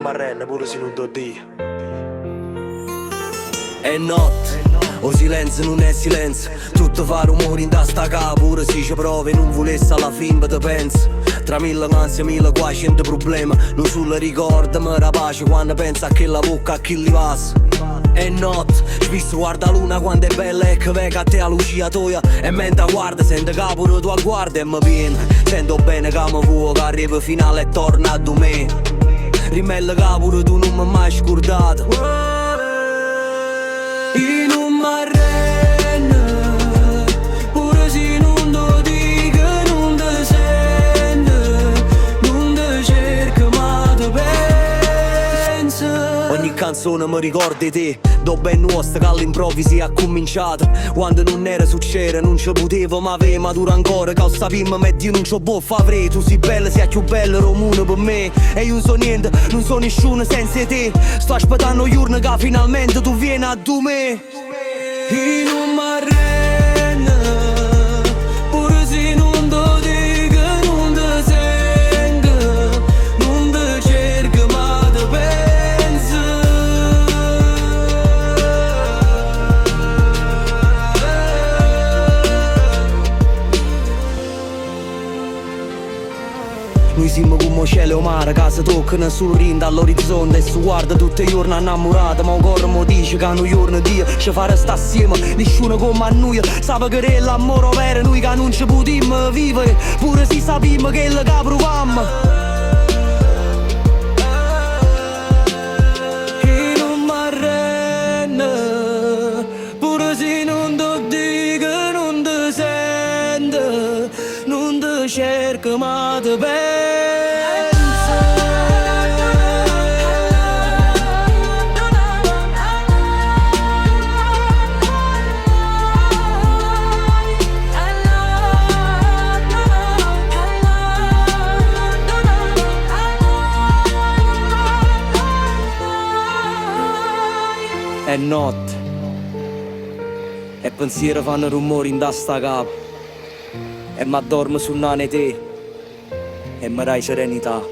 Marrenne pure se non do Dio. È notte, o silenzio non è silenzio. Tutto fa rumore in testa capo, pure se ci provi non volessi alla fine te penso. Tra mille ansie, mille qua, cento problemi. Non solo ricorda, ma la pace quando pensa a che la bocca, a chi li passa. È notte, spisso guarda la luna quando è bella e che vega a te a lucia toia. E mentre guarda, sente capo la tua guarda e mi viene. Sento bene che mi vuoi che arriva finale e torna a me. Rimella capo tu non mi hai mai scordato. In un marrenne, pure se non lo dico, non ti sento, non ti cerco ma ti penso. Ogni canzone mi ricorda di te, dove è nostra che all'improvviso è cominciata. Quando non era succede, non ci potevo ma avere, ma dura ancora che sappiamo ma Dio non ci può fare. Tu sei bella, sei più bella Romuna per me. E io non so niente, non so nessuno senza te. Sto aspettando giorni che finalmente tu vieni a me. In un marrenne, pure se non lo dico, non ti sento, non ti cerco ma ti penso. Noi siamo come cielo e mare, che si toccano sul rinda all'orizzonte e si guarda tutti i giorni innamorati. Ma ancora mi dice che un giorno Dio ci farà sta assieme, nessuno come a noi sa che è l'amore vero, noi che non ci potremmo vivere, pure se sappiamo che è il che proviamo. In un marrenne, pure se non ti dico, non ti sento, non ti cerco ma ti penso. È notte e pensieri fanno rumore in testa capo. E m'addormo sul nane te e mi dai serenità.